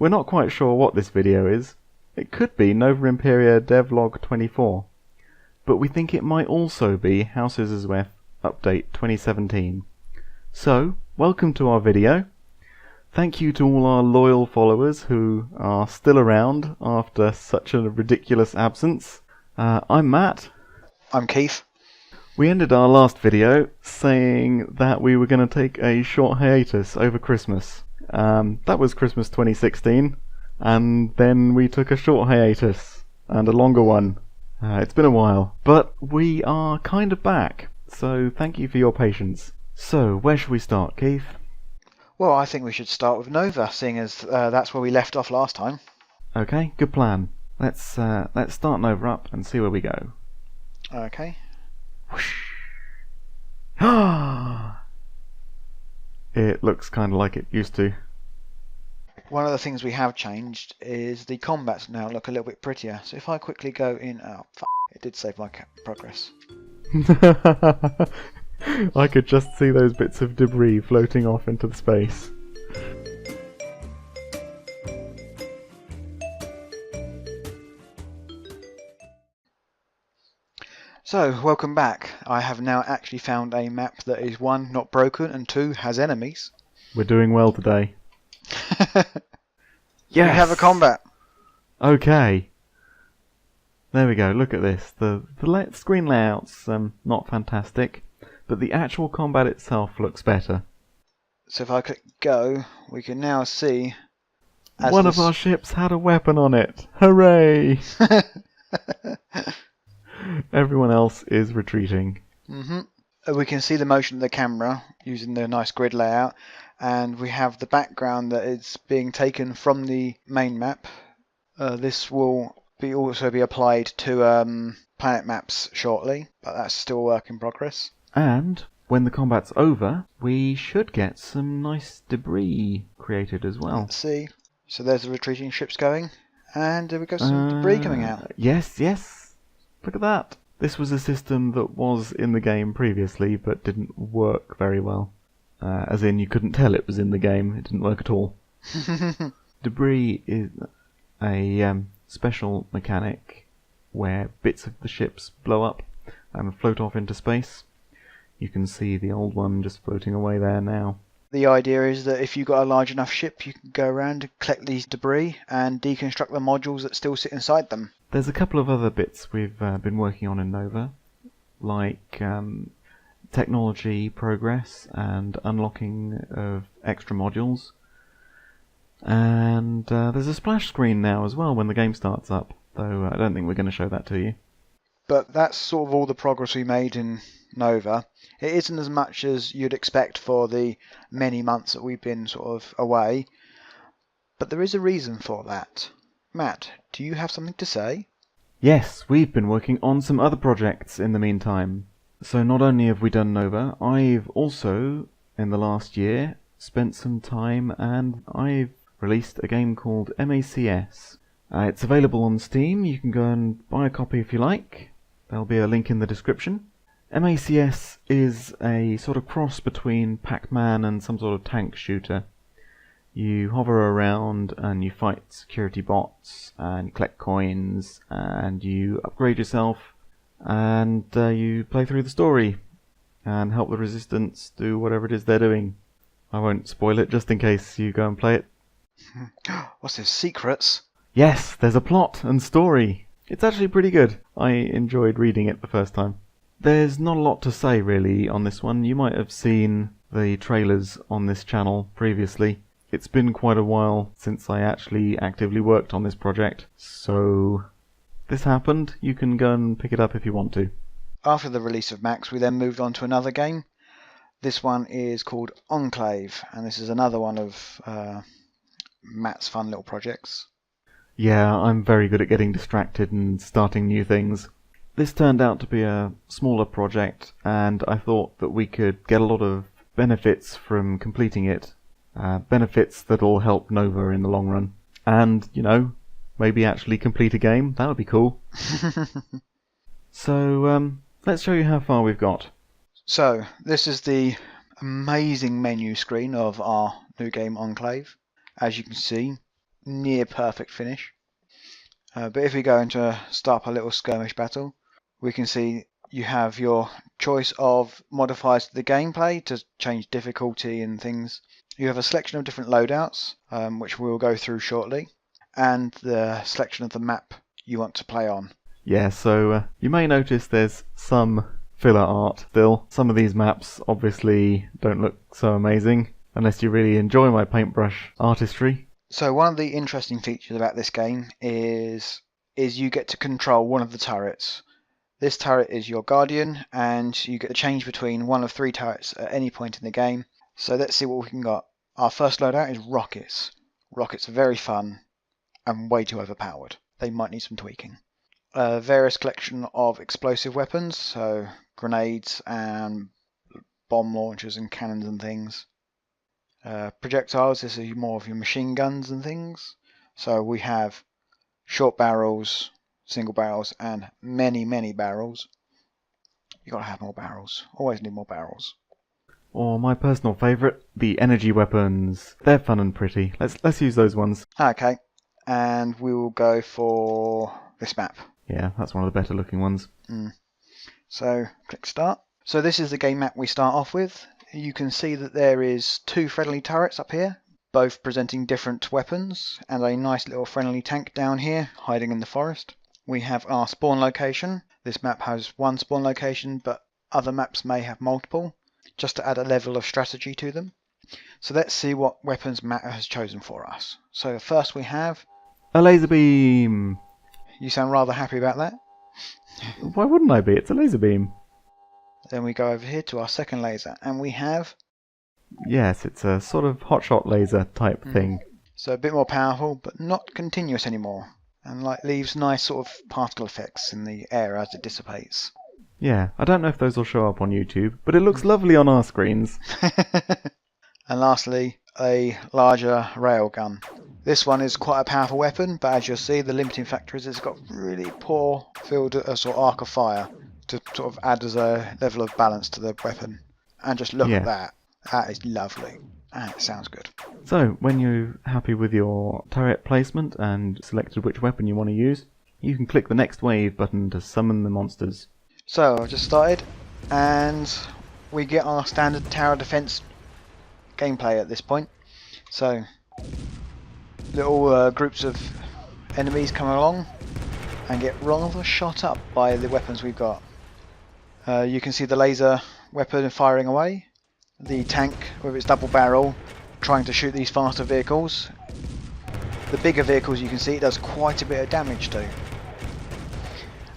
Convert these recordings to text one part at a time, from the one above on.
We're not quite sure what this video is. It could be Nova Imperia Devlog 24, but we think it might also be House Izezweth Update 2017. So, welcome to our video. Thank you to all our loyal followers who are still around after such a ridiculous absence. I'm Matt. I'm Keith. We ended our last video saying that we were going to take a short hiatus over Christmas. That was Christmas 2016, and then we took a short hiatus, and a longer one. It's been a while, but we are kind of back, so thank you for your patience. So, where should we start, Keith? Well, I think we should start with Nova, seeing as that's where we left off last time. Okay, good plan. Let's start Nova up and see where we go. Okay. It looks kind of like it used to. One of the things we have changed is the combats now look a little bit prettier. So if I quickly go in... Oh, it did save my progress. I could just see those bits of debris floating off into the space. So, welcome back. I have now actually found a map that is 1, not broken, and 2, has enemies. We're doing well today. Yes! We have a combat. Okay. There we go, look at this. The screen layout's not fantastic, but the actual combat itself looks better. So if I click go, we can now see... One of our ships had a weapon on it! Hooray! Everyone else is retreating. We can see the motion of the camera using the nice grid layout, and we have the background that is being taken from the main map. This will also be applied to planet maps shortly, but that's still a work in progress. And when the combat's over, we should get some nice debris created as well. Let's see. So there's the retreating ships going, and we've got some debris coming out. Yes. Look at that. This was a system that was in the game previously, but didn't work very well. As in, you couldn't tell it was in the game. It didn't work at all. Debris is a special mechanic where bits of the ships blow up and float off into space. You can see the old one just floating away there now. The idea is that if you've got a large enough ship, you can go around and collect these debris and deconstruct the modules that still sit inside them. There's a couple of other bits we've been working on in Nova, like technology progress and unlocking of extra modules. And there's a splash screen now as well when the game starts up, though I don't think we're going to show that to you. But that's sort of all the progress we made in Nova. It isn't as much as you'd expect for the many months that we've been sort of away, but there is a reason for that. Matt, do you have something to say? Yes, we've been working on some other projects in the meantime. So not only have we done Nova, I've also, in the last year, spent some time and I've released a game called M.A.C.S. It's available on Steam. You can go and buy a copy if you like. There'll be a link in the description. M.A.C.S. is a sort of cross between Pac-Man and some sort of tank shooter. You hover around and you fight security bots and you collect coins and you upgrade yourself and you play through the story and help the Resistance do whatever it is they're doing. I won't spoil it just in case you go and play it. What's this, secrets? Yes, there's a plot and story. It's actually pretty good. I enjoyed reading it the first time. There's not a lot to say really on this one. You might have seen the trailers on this channel previously. It's been quite a while since I actually actively worked on this project, so this happened. You can go and pick it up if you want to. After the release of M.A.C.S, we then moved on to another game. This one is called Enclave, and this is another one of Matt's fun little projects. Yeah, I'm very good at getting distracted and starting new things. This turned out to be a smaller project, and I thought that we could get a lot of benefits from completing it. Benefits that'll help Nova in the long run. And, you know, maybe actually complete a game. That would be cool. So, let's show you how far we've got. So, this is the amazing menu screen of our new game Enclave. As you can see, near perfect finish. But if we go into start a little skirmish battle, we can see you have your choice of modifiers to the gameplay to change difficulty and things. You have a selection of different loadouts, which we'll go through shortly, and the selection of the map you want to play on. Yeah, so you may notice there's some filler art still. Some of these maps obviously don't look so amazing, unless you really enjoy my paintbrush artistry. So one of the interesting features about this game is you get to control one of the turrets. This turret is your guardian, and you get to change between one of 3 turrets at any point in the game. So let's see what we can got. Our first loadout is rockets. Rockets are very fun and way too overpowered. They might need some tweaking. Various collection of explosive weapons, so grenades and bomb launchers and cannons and things. Projectiles, this is more of your machine guns and things. So we have short barrels, single barrels, and many barrels. You gotta have more barrels. Always need more barrels. Or my personal favourite, the energy weapons. They're fun and pretty. Let's use those ones. Okay, and we will go for this map. Yeah, that's one of the better looking ones. So click start. So this is the game map we start off with. You can see that there is 2 friendly turrets up here, both presenting different weapons, and a nice little friendly tank down here, hiding in the forest. We have our spawn location. This map has 1 spawn location, but other maps may have multiple, just to add a level of strategy to them. So let's see what weapons Matt has chosen for us. So first we have... A laser beam! You sound rather happy about that. Why wouldn't I be? It's a laser beam. Then we go over here to our second laser, and we have... Yes, it's a sort of hotshot laser type thing. So a bit more powerful, but not continuous anymore, and leaves nice sort of particle effects in the air as it dissipates. Yeah, I don't know if those will show up on YouTube, but it looks lovely on our screens. And lastly, a larger railgun. This one is quite a powerful weapon, but as you'll see, the limiting factor is it's got really poor field sort of arc of fire to sort of add as a level of balance to the weapon. And just look at that. That is lovely. And it sounds good. So, when you're happy with your turret placement and selected which weapon you want to use, you can click the next wave button to summon the monsters. So, I've just started, and we get our standard tower defense gameplay at this point. So, little groups of enemies come along and get rather shot up by the weapons we've got. You can see the laser weapon firing away, the tank with its double barrel trying to shoot these faster vehicles. The bigger vehicles you can see it does quite a bit of damage to.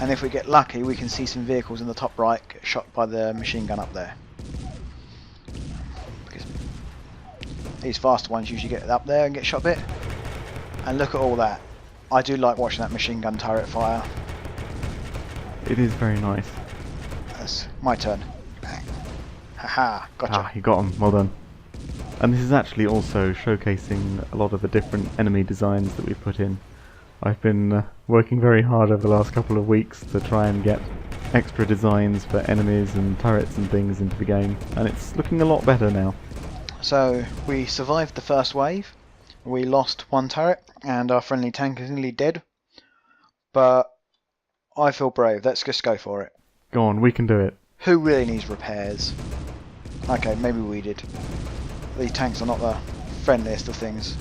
And if we get lucky we can see some vehicles in the top right get shot by the machine gun up there. Because these faster ones usually get up there and get shot a bit. And look at all that. I do like watching that machine gun turret fire. It is very nice. That's my turn. Bang. Haha, gotcha. Ah, you got them. Well done. And this is actually also showcasing a lot of the different enemy designs that we've put in. I've been working very hard over the last couple of weeks to try and get extra designs for enemies and turrets and things into the game, and it's looking a lot better now. So we survived the first wave. We lost 1 turret and our friendly tank is nearly dead. But I feel brave. Let's just go for it. Go on, we can do it. Who really needs repairs? Okay, maybe we did. These tanks are not the friendliest of things.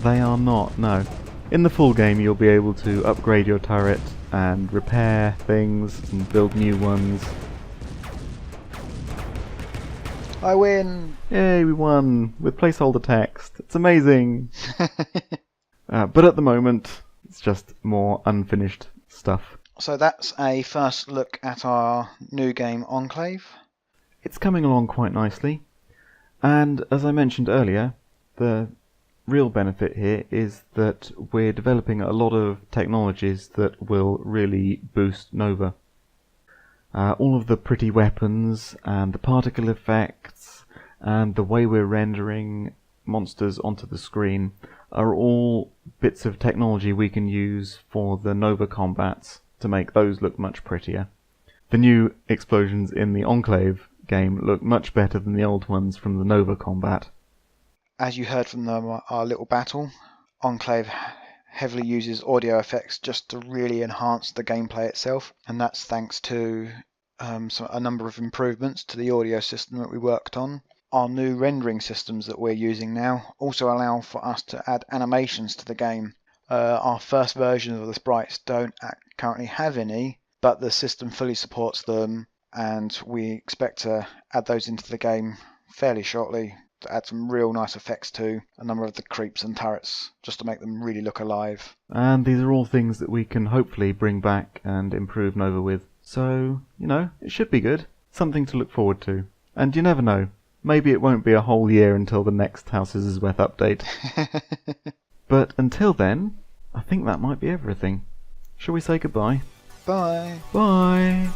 They are not, no. In the full game you'll be able to upgrade your turret and repair things and build new ones. I win! Yay, we won! With placeholder text. It's amazing! But at the moment, it's just more unfinished stuff. So that's a first look at our new game Enclave. It's coming along quite nicely. And as I mentioned earlier, the real benefit here is that we're developing a lot of technologies that will really boost Nova. All of the pretty weapons and the particle effects and the way we're rendering monsters onto the screen are all bits of technology we can use for the Nova combats to make those look much prettier. The new explosions in the Enclave game look much better than the old ones from the Nova combat. As you heard from our little battle, Enclave heavily uses audio effects just to really enhance the gameplay itself, and that's thanks to a number of improvements to the audio system that we worked on. Our new rendering systems that we're using now also allow for us to add animations to the game. Our first version of the sprites don't currently have any, but the system fully supports them, and we expect to add those into the game fairly shortly to add some real nice effects to a number of the creeps and turrets, just to make them really look alive. And these are all things that we can hopefully bring back and improve Nova with. So, it should be good. Something to look forward to. And you never know. Maybe it won't be a whole year until the next House Izezweth update. But until then, I think that might be everything. Shall we say goodbye? Bye. Bye!